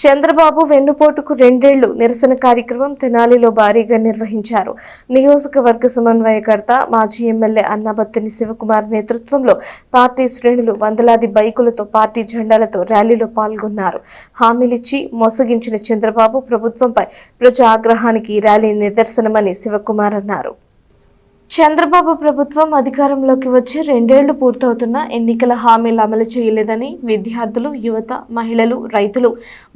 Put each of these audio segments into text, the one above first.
చంద్రబాబు వెన్నుపోటుకు రెండేళ్లు నిరసన కార్యక్రమం తెనాలిలో భారీగా నిర్వహించారు. నియోజకవర్గ సమన్వయకర్త మాజీ ఎమ్మెల్యే అన్నాబత్తుని శివకుమార్ నేతృత్వంలో పార్టీ శ్రేణులు వందలాది బైకులతో పార్టీ జెండాలతో ర్యాలీలో పాల్గొన్నారు. హామీలిచ్చి మోసగించిన చంద్రబాబు ప్రభుత్వంపై ప్రజా ఆగ్రహానికి ఈ ర్యాలీ నిదర్శనమని శివకుమార్ అన్నారు. చంద్రబాబు ప్రభుత్వం అధికారంలోకి వచ్చి రెండేళ్లు పూర్తవుతున్నా ఎన్నికల హామీలు అమలు చేయలేదని విద్యార్థులు, యువత, మహిళలు, రైతులు,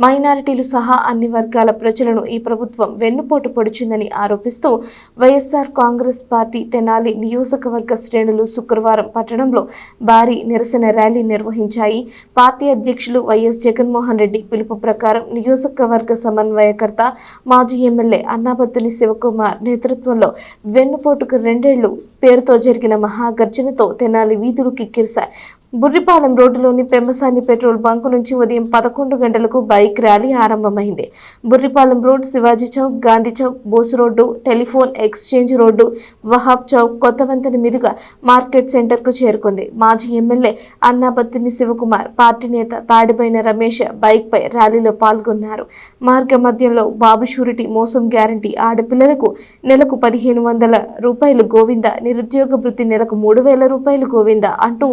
మైనారిటీలు సహా అన్ని వర్గాల ప్రజలను ఈ ప్రభుత్వం వెన్నుపోటు పొడిచిందని ఆరోపిస్తూ వైఎస్ఆర్ కాంగ్రెస్ పార్టీ తెనాలి నియోజకవర్గ శ్రేణులు శుక్రవారం పట్టణంలో భారీ నిరసన ర్యాలీ నిర్వహించాయి. పార్టీ అధ్యక్షులు వైఎస్ జగన్మోహన్ రెడ్డి పిలుపు ప్రకారం నియోజకవర్గ సమన్వయకర్త మాజీ ఎమ్మెల్యే అన్నాబత్తుని శివకుమార్ నేతృత్వంలో వెన్నుపోటుకు రెండేళ్లు పేరుతో జరిగిన మహాగర్జనతో తెనాలి వీధులు కిక్కిరిశాయి. బుర్రిపాలెం రోడ్డులోని పెమ్మసాని పెట్రోల్ బంకు నుంచి ఉదయం 11 గంటలకు బైక్ ర్యాలీ ఆరంభమైంది. Burripalem road, Shivaji chowk, Gandhi chowk, Bose road, telephone exchange road, Wahab chowk, కొత్తవంతెన మీదుగా మార్కెట్ సెంటర్కు చేరుకుంది. మాజీ ఎమ్మెల్యే అన్నాబత్తుని శివకుమార్, పార్టీ నేత తాడిబైన రమేష్ బైక్పై ర్యాలీలో పాల్గొన్నారు. మార్గ మధ్యంలో బాబు షూరిటీ మోసం గ్యారంటీ, ఆడపిల్లలకు నెలకు 1500 రూపాయలు గోవింద, నిరుద్యోగ భృతి నెలకు 3000 రూపాయలు గోవింద అంటూ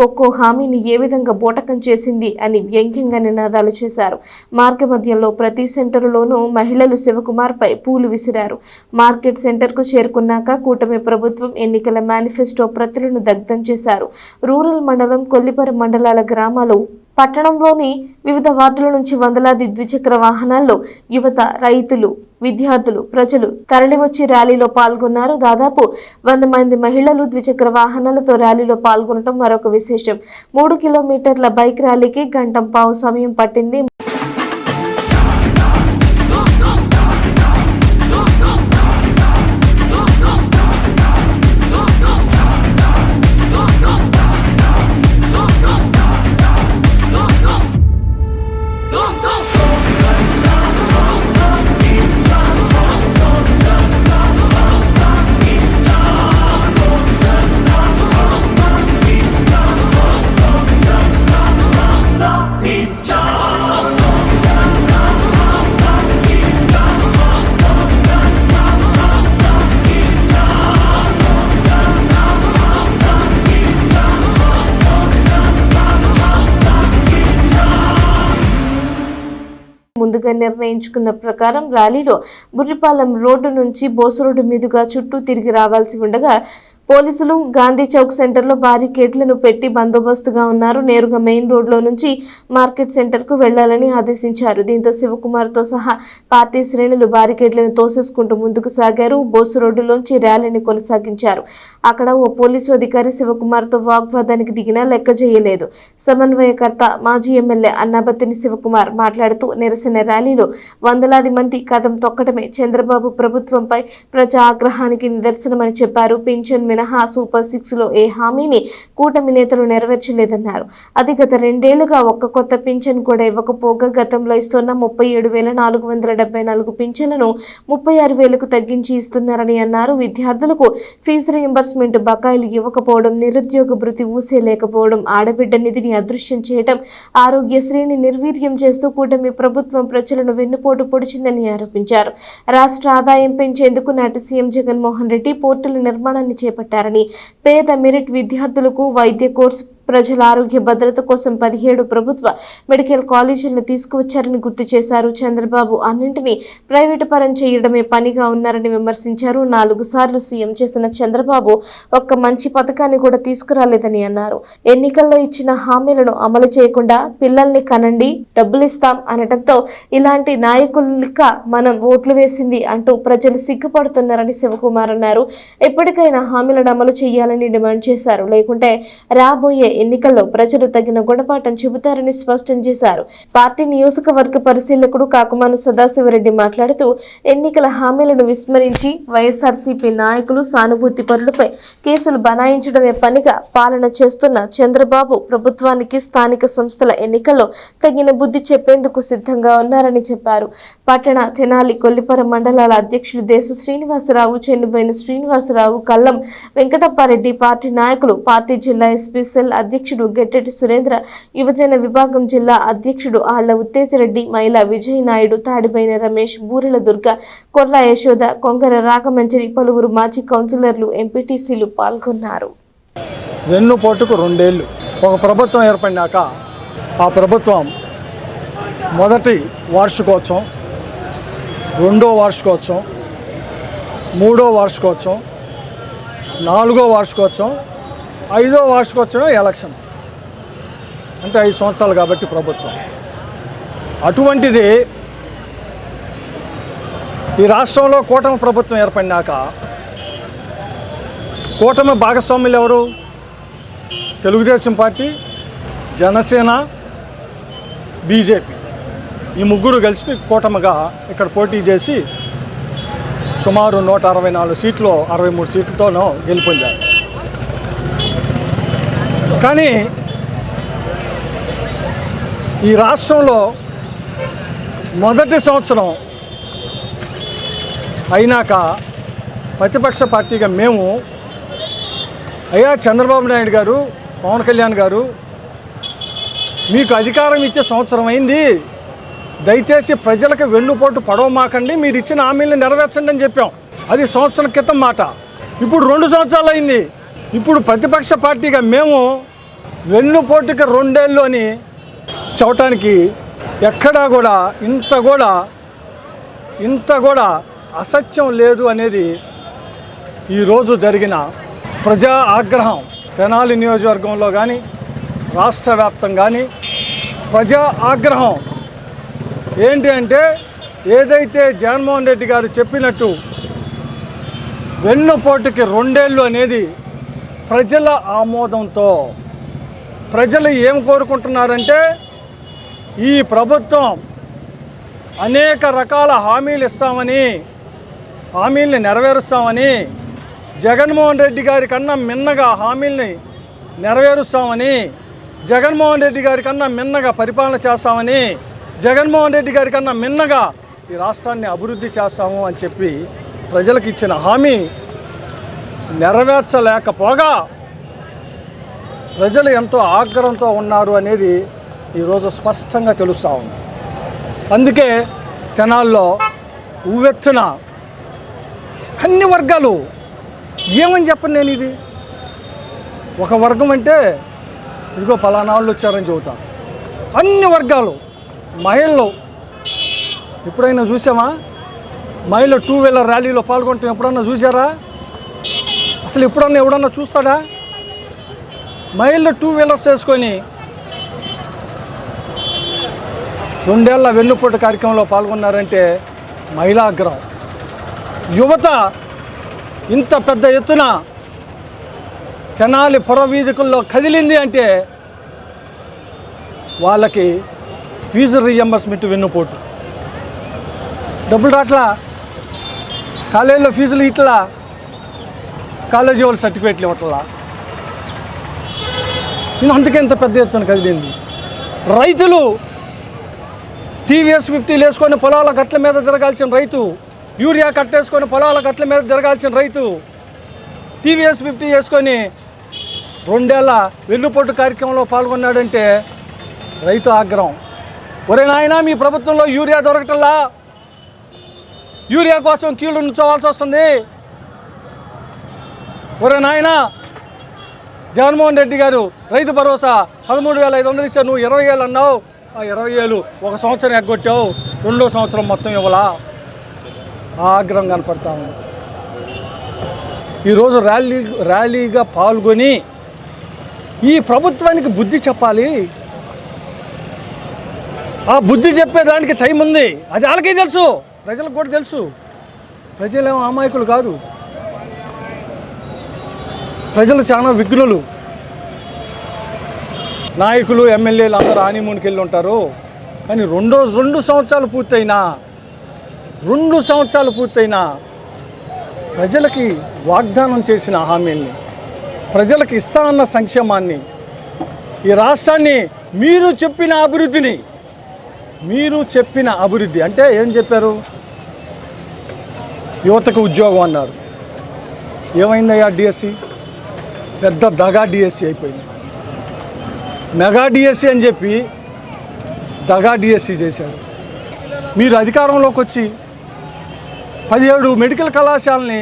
ఒక్కో హామీని ఏ విధంగా బోటకం చేసింది అని వ్యంగ్యంగా నినాదాలు చేశారు. మార్గ మధ్యంలో ప్రతి సెంటరులోనూ మహిళలు శివకుమార్ పై పూలు విసిరారు. మార్కెట్ సెంటర్కు చేరుకున్నాక కూటమి ప్రభుత్వం ఎన్నికల మేనిఫెస్టో ప్రతులను దగ్ధం చేశారు. రూరల్ మండలం, కొల్లిపర మండలాల గ్రామాలు, పట్టణంలోని వివిధ వార్డుల నుంచి వందలాది ద్విచక్ర వాహనాల్లో యువత, రైతులు, విద్యార్థులు, ప్రజలు తరలివచ్చి ర్యాలీలో పాల్గొన్నారు. దాదాపు 100 మంది మహిళలు ద్విచక్ర వాహనాలతో ర్యాలీలో పాల్గొనడం మరొక విశేషం. 3 కిలోమీటర్ల బైక్ ర్యాలీకి 1.5 గంట సమయం పట్టింది. ముందుగా నిర్ణయించుకున్న ప్రకారం ర్యాలీలో బుర్రిపాలెం రోడ్డు నుంచి బోసు రోడ్డు మీదుగా చుట్టూ తిరిగి రావాల్సి ఉండగా పోలీసులు గాంధీ చౌక్ సెంటర్లో బారికేడ్లను పెట్టి బందోబస్తుగా ఉన్నారు. నేరుగా మెయిన్ రోడ్లో నుంచి మార్కెట్ సెంటర్కు వెళ్లాలని ఆదేశించారు. దీంతో శివకుమార్తో సహా పార్టీ శ్రేణులు బారికేడ్లను తోసేసుకుంటూ ముందుకు సాగారు. బోసు రోడ్డులోంచి ర్యాలీని కొనసాగించారు. అక్కడ ఓ పోలీసు అధికారి శివకుమార్తో వాగ్వాదానికి దిగినా లెక్క చేయలేదు. సమన్వయకర్త మాజీ ఎమ్మెల్యే అన్నాబత్తుని శివకుమార్ మాట్లాడుతూ నిరసన ర్యాలీలో వందలాది మంది కదం తొక్కడమే చంద్రబాబు ప్రభుత్వంపై ప్రజా ఆగ్రహానికి నిదర్శనమని చెప్పారు. పింఛన్ మినహా సూపర్ 6లో ఏ హామీని కూటమి నేతలు నెరవేర్చలేదన్నారు. అది గత 2 ఏళ్లుగా ఒక్క కొత్త పింఛన్ కూడా ఇవ్వకపోగా గతంలో ఇస్తున్న 37,474 పింఛన్లను 36,000కు తగ్గించి ఇస్తున్నారని అన్నారు. విద్యార్థులకు ఫీజు రీయింబర్స్మెంట్ బకాయిలు ఇవ్వకపోవడం, నిరుద్యోగ భృతి ఊసే లేకపోవడం, ఆడబిడ్డ నిధిని అదృశ్యం చేయడం, ఆరోగ్యశ్రీని నిర్వీర్యం చేస్తూ కూటమి ప్రభుత్వం ప్రజలను వెన్నుపోటు పొడిచిందని ఆరోపించారు. రాష్ట్ర ఆదాయం పెంచేందుకు నాటి సీఎం జగన్మోహన్ రెడ్డి పోర్టుల నిర్మాణాన్ని చేపట్టారని, పేద మెరిట్ విద్యార్థులకు వైద్య కోర్సు, ప్రజల ఆరోగ్య భద్రత కోసం 17 ప్రభుత్వ మెడికల్ కాలేజీలను తీసుకువచ్చారని గుర్తు చేశారు. చంద్రబాబు అన్నింటినీ ప్రైవేటు పరం చేయడమే పనిగా ఉన్నారని విమర్శించారు. 4 సార్లు సీఎం చేసిన చంద్రబాబు ఒక్క మంచి పథకాన్ని కూడా తీసుకురాలేదని అన్నారు. ఎన్నికల్లో ఇచ్చిన హామీలను అమలు చేయకుండా పిల్లల్ని కనండి, డబ్బులిస్తాం అనడంతో ఇలాంటి నాయకులక మనం ఓట్లు వేసింది అంటూ ప్రజలు సిగ్గుపడుతున్నారని శివకుమార్ అన్నారు. ఎప్పటికైనా హామీలను అమలు చేయాలని డిమాండ్ చేశారు. లేకుంటే రాబోయే ఎన్నికల్లో ప్రజలు తగిన గుణపాఠం చెబుతారని స్పష్టం చేశారు. పార్టీ నియోజకవర్గ పరిశీలకుడు కాకుమాను సదాశివరెడ్డి మాట్లాడుతూ ఎన్నికల హామీలను విస్మరించి వైఎస్ఆర్సీపీ నాయకులు, సానుభూతి పరులపై కేసులు బనాయించడమే పనిగా పాలన చేస్తున్న చంద్రబాబు ప్రభుత్వానికి స్థానిక సంస్థల ఎన్నికల్లో తగిన బుద్ధి చెప్పేందుకు సిద్ధంగా ఉన్నారని చెప్పారు. పట్టణ, తెనాలి, కొల్లిపర మండలాల అధ్యక్షులు దేశు శ్రీనివాసరావు, చెన్నుబోయిన శ్రీనివాసరావు, కల్లం వెంకటప్పారెడ్డి, పార్టీ నాయకులు, పార్టీ జిల్లా ఎస్పీ సెల్ అధ్యక్షుడు గెట్టెటి సురేంద్ర, యువజన విభాగం జిల్లా అధ్యక్షుడు ఆళ్ల ఉత్తేజరెడ్డి, మహిళా విజయ్ నాయుడు, తాడిబైన రమేష్, బూరెల దుర్గ, కొర్ర యశోద, కొంగర రాగమంజరి, పలువురు మాజీ కౌన్సిలర్లు, ఎంపీటీసీలు పాల్గొన్నారు. వెన్నుపోటుకు 2 ఏళ్ళు ఒక ప్రభుత్వం ఏర్పడినాక ఆ ప్రభుత్వం మొదటి వార్షికోత్సవం, 2వ వార్షికోత్సవం, 3వ వార్షికోత్సవం, 4వ వార్షికోత్సవం, 5వ వార్షికోత్సవం ఎలక్షన్. అంటే 5 సంవత్సరాలు కాబట్టి ప్రభుత్వం. అటువంటిది ఈ రాష్ట్రంలో కూటమి ప్రభుత్వం ఏర్పడినాక కూటమి భాగస్వాములు ఎవరు? Telugu Desam party, Janasena, BJP. ఈ ముగ్గురు కలిసి కూటమిగా ఇక్కడ పోటీ చేసి సుమారు 164 సీట్లు, 63 సీట్లతోనూ గెలుపొందారు. కానీ ఈ రాష్ట్రంలో మొదటి సంవత్సరం అయినాక ప్రతిపక్ష పార్టీగా మేము, అయ్యా చంద్రబాబు నాయుడు గారు, పవన్ కళ్యాణ్ గారు, మీకు అధికారం ఇచ్చే సంవత్సరం అయింది, దయచేసి ప్రజలకు వెన్నుపోటు పడవమాకండి, మీరు ఇచ్చిన హామీలను నెరవేర్చండి అని చెప్పాం. అది సంవత్సరం క్రితం మాట. ఇప్పుడు 2 సంవత్సరాలు అయింది. ఇప్పుడు ప్రతిపక్ష పార్టీగా మేము వెన్నుపోటుకి 2 ఏళ్ళు అని చెప్పటానికి ఎక్కడా కూడా ఇంత కూడా అసత్యం లేదు అనేది ఈరోజు జరిగిన ప్రజా ఆగ్రహం. తెనాలి నియోజకవర్గంలో కానీ రాష్ట్ర వ్యాప్తంగా కానీ ప్రజా ఆగ్రహం ఏంటి అంటే, ఏదైతే జగన్మోహన్ రెడ్డి గారు చెప్పినట్టు వెన్నుపోటుకి 2 ఏళ్ళు అనేది ప్రజల ఆమోదంతో, ప్రజలు ఏం కోరుకుంటున్నారంటే, ఈ ప్రభుత్వం అనేక రకాల హామీలు ఇస్తామని, హామీల్ని నెరవేరుస్తామని, జగన్మోహన్ రెడ్డి గారి కన్నా మిన్నగా హామీల్ని నెరవేరుస్తామని, జగన్మోహన్ రెడ్డి గారి కన్నా మిన్నగా పరిపాలన చేస్తామని, జగన్మోహన్ రెడ్డి గారి కన్నా మిన్నగా ఈ రాష్ట్రాన్ని అభివృద్ధి చేస్తాము అని చెప్పి ప్రజలకు ఇచ్చిన హామీ నెరవేర్చలేకపోగా ప్రజలు ఎంతో ఆగ్రహంతో ఉన్నారు అనేది ఈరోజు స్పష్టంగా తెలుస్తూ ఉంది. అందుకే తెనాల్లో ఉవ్వెత్తున అన్ని వర్గాలు, ఏమని చెప్పను నేను, ఇది ఒక వర్గం అంటే ఇదిగో ఫలానా వాళ్ళు వచ్చారని చెబుతాను. అన్ని వర్గాలు, మహిళలు ఎప్పుడైనా చూసామా? మహిళలు 2 వీలర్ ర్యాలీలో పాల్గొంటాం ఎప్పుడన్నా చూసారా? అసలు ఎప్పుడన్నా ఎవడన్నా చూస్తాడా? మహిళలు 2 వీలర్స్ వేసుకొని 2 ఏళ్ల వెన్నుపోటు కార్యక్రమంలో పాల్గొన్నారంటే మహిళా ఆగ్రహం. యువత ఇంత పెద్ద ఎత్తున తెనాలి పురవీధికుల్లో కదిలింది అంటే వాళ్ళకి ఫీజు రీఎంబర్స్మెంట్ వెన్నుపోటు. డబ్బులు రాట్లా, కాలేజీలో ఫీజులు ఇట్లా, కాలేజీ వాళ్ళు సర్టిఫికేట్లు ఇవ్వట్లా. అందుకే ఇంత పెద్ద ఎత్తున కదిలింది. రైతులు టీవీఎస్ 50 వేసుకొని పొలాల గట్ల మీద తిరగాల్సిన రైతు, యూరియా కట్టేసుకొని పొలాల గట్ల మీద తిరగాల్సిన రైతు, టీవీఎస్ 50 వేసుకొని 2 ఏళ్ల వెన్నుపోటు కార్యక్రమంలో పాల్గొన్నాడంటే రైతు ఆగ్రహం. ఒరే నాయనా, మీ ప్రభుత్వంలో యూరియా దొరకటల్లా, యూరియా కోసం క్యూలు నుంచోవాల్సి వస్తుంది. ఒరే నాయనా, జగన్మోహన్ రెడ్డి గారు రైతు భరోసా 13,500 ఇచ్చారు, నువ్వు 20 ఏళ్ళు అన్నావు, ఆ 20 ఏళ్ళు ఒక సంవత్సరం ఎగ్గొట్టావు, 2వ సంవత్సరం మొత్తం ఇవ్వలా. ఆగ్రహం కనపడతా ఉంది. ఈరోజు ర్యాలీగా పాల్గొని ఈ ప్రభుత్వానికి బుద్ధి చెప్పాలి. ఆ బుద్ధి చెప్పేదానికి టైం ఉంది. అది వాళ్ళకే తెలుసు, ప్రజలకు కూడా తెలుసు. ప్రజలేమో అమాయకులు కాదు, ప్రజలు చాలా విఘ్నులు. నాయకులు, ఎమ్మెల్యేలు అందరూ హనీమూన్కి వెళ్ళి ఉంటారు. కానీ 2 సంవత్సరాలు పూర్తయినా ప్రజలకి వాగ్దానం చేసిన హామీల్ని, ప్రజలకు ఇస్తానన్న సంక్షేమాన్ని, ఈ రాష్ట్రాన్ని మీరు చెప్పిన అభివృద్ధి అంటే ఏం చెప్పారు? యువతకు ఉద్యోగం అన్నారు. ఏమైందయ్యా? డిఎస్సి పెద్ద దగా డిఎస్సి అయిపోయింది. మెగా డిఎస్సి అని చెప్పి దగా డిఎస్సి చేశారు. మీరు అధికారంలోకి వచ్చి 17 మెడికల్ కళాశాలని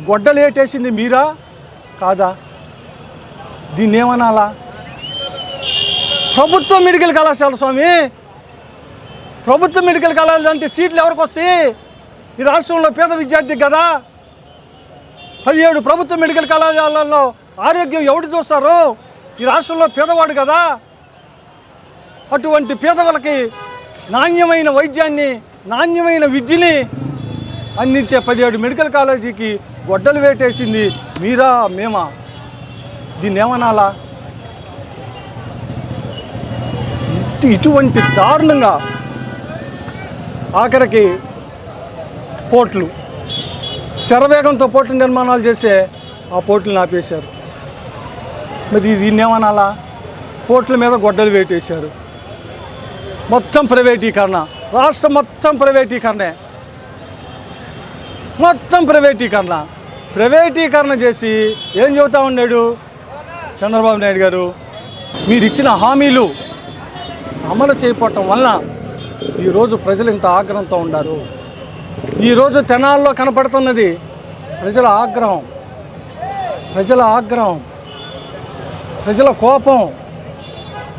గొడ్డలేటేసింది మీరా కాదా? దీన్ని ఏమనాలా? ప్రభుత్వ మెడికల్ కళాశాల స్వామి, ప్రభుత్వ మెడికల్ కళాశాల అంటే సీట్లు ఎవరికి వస్తాయి? ఈ రాష్ట్రంలో పేద విద్యార్థి కదా. 17 ప్రభుత్వ మెడికల్ కళాశాలల్లో ఆరోగ్యం ఎవడు చూస్తారు? ఈ రాష్ట్రంలో పేదవాడు కదా. అటువంటి పేదవాళ్ళకి నాణ్యమైన వైద్యాన్ని, నాణ్యమైన విద్యని అందించే 17 మెడికల్ కాలేజీకి గొడ్డలు వేటేసింది మీరా మేమా? దీన్ని ఏమనాలా? ఇటువంటి దారుణంగా ఆఖరికి పోర్ట్లు శరవేగంతో పోర్టు నిర్మాణాలు చేసే ఆ పోర్టులను ఆపేశారు. మరి దీన్ని ఏమనాలా? పోర్టుల మీద గొడ్డలు వేటేశారు. మొత్తం ప్రైవేటీకరణ, రాష్ట్రం మొత్తం ప్రైవేటీకరణే, మొత్తం ప్రైవేటీకరణ చేసి ఏం చెబుతా ఉన్నాడు చంద్రబాబు నాయుడు గారు? మీరు ఇచ్చిన హామీలు అమలు చేయకపోవటం వలన ఈరోజు ప్రజలు ఇంత ఆగ్రహంతో ఉన్నారు. ఈరోజు తెనాల్లో కనపడుతున్నది ప్రజల ఆగ్రహం, ప్రజల కోపం,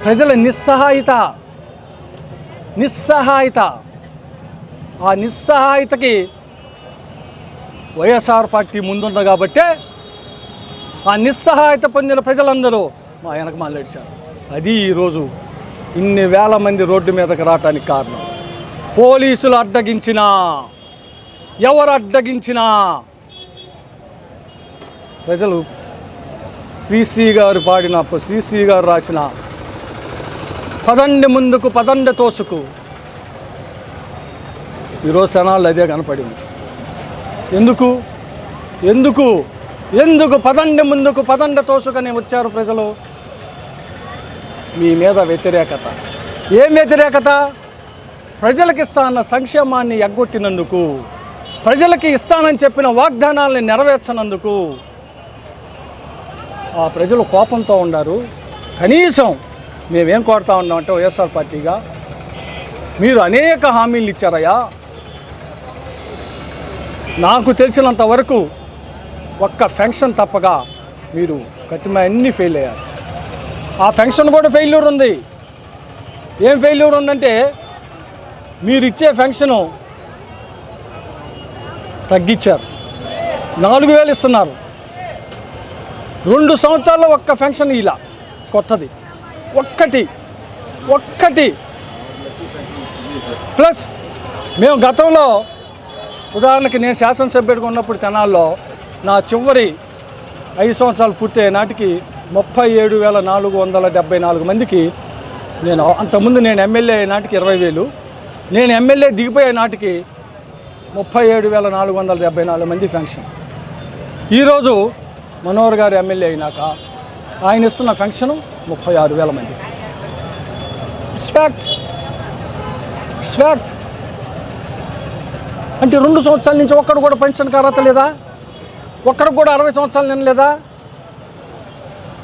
ప్రజల నిస్సహాయత. ఆ నిస్సహాయతకి వైఎస్ఆర్ పార్టీ ముందుంది కాబట్టే ఆ నిస్సహాయత పొందిన ప్రజలందరూ మా వెనక మాట్లాడారు. అది ఈరోజు ఇన్ని వేల మంది రోడ్డు మీదకి రావటానికి కారణం. పోలీసులు అడ్డగించినా, ఎవరు అడ్డగించినా ప్రజలు శ్రీశ్రీ గారు పాడిన, శ్రీశ్రీ గారు రాసిన పదండి ముందుకు పదండ తోసుకు ఈరోజు తెనాల్లో అదే కనపడింది. ఎందుకు పదండి ముందుకు పదండ తోసుకని వచ్చారు ప్రజలు? మీ మీద వ్యతిరేకత. ఏం వ్యతిరేకత? ప్రజలకు ఇస్తానన్న సంక్షేమాన్ని ఎగ్గొట్టినందుకు, ప్రజలకి ఇస్తానని చెప్పిన వాగ్దానాలని నెరవేర్చనందుకు ఆ ప్రజలు కోపంతో ఉన్నారు. కనీసం మేమేం కోరుతా ఉన్నామంటే వైఎస్ఆర్ పార్టీగా, మీరు అనేక హామీలు ఇచ్చారయ్యా. నాకు తెలిసినంత వరకు ఒక్క ఫెన్షన్ తప్పగా మీరు ఖచ్చితంగా అన్నీ ఫెయిల్ అయ్యారు. ఆ ఫెన్షన్ కూడా ఫెయిల్యూర్ ఉంది. ఏం ఫెయిల్యూర్ ఉందంటే, మీరు ఇచ్చే ఫెన్షను తగ్గించారు. 4,000 ఇస్తున్నారు. 2 సంవత్సరాల్లో ఒక్క ఫెన్షన్ ఇలా కొత్తది ఒక్కటి ప్లస్ మేము గతంలో ఉదాహరణకి నేను శాసనసభ్యుడిగా ఉన్నప్పుడు తెనాల్లో నా చివరి 5 సంవత్సరాలు పూర్తయ్యే నాటికి 37,474 మందికి నేను, అంతకుముందు నేను ఎమ్మెల్యే అయ్యే నాటికి 20,000, నేను ఎమ్మెల్యే దిగిపోయే నాటికి 37,474 మంది ఫెన్షన్. ఈరోజు మనోహర్ గారు ఎమ్మెల్యే అయినాక ఆయన ఇస్తున్న ఫెన్షను 36,000 మంది. It's fact. అంటే 2 సంవత్సరాల నుంచి ఒక్కడు కూడా పెన్షన్కి అర్హత లేదా? ఒక్కడికి కూడా 60 సంవత్సరాలు నిన్నలేదా?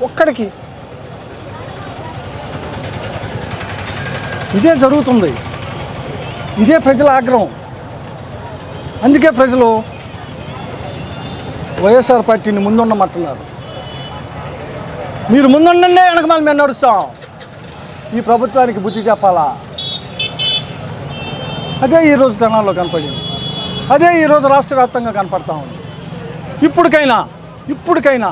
ఒక్కడికి. ఇదే జరుగుతుంది. ఇదే ప్రజల ఆగ్రహం. అందుకే ప్రజలు వైఎస్ఆర్ పార్టీని ముందుండమంటున్నారు. మీరు ముందుండండి, వెనకమాల మేము నడుస్తాం. ఈ ప్రభుత్వానికి బుద్ధి చెప్పాలా? అదే ఈరోజు తెనాల్లో కనపడింది. అదే ఈరోజు రాష్ట్ర వ్యాప్తంగా కనపడతా ఉంది. ఇప్పటికైనా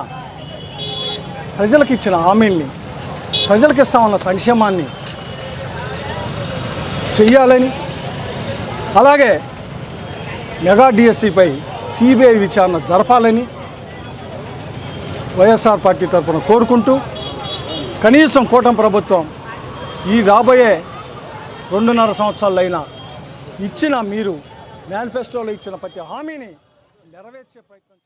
ప్రజలకు ఇచ్చిన హామీల్ని, ప్రజలకు ఇస్తామన్న సంక్షేమాన్ని చెయ్యాలని, అలాగే మెగా డిఎస్సిపై సిబిఐ విచారణ జరపాలని వైఎస్ఆర్ పార్టీ తరఫున కోరుకుంటూ, కనీసం కూటమి ప్రభుత్వం ఈ రాబోయే 2.5 సంవత్సరాలైనా ఇచ్చిన, మీరు మేనిఫెస్టోలో ఇచ్చిన ప్రతి హామీని నెరవేర్చే ప్రయత్నం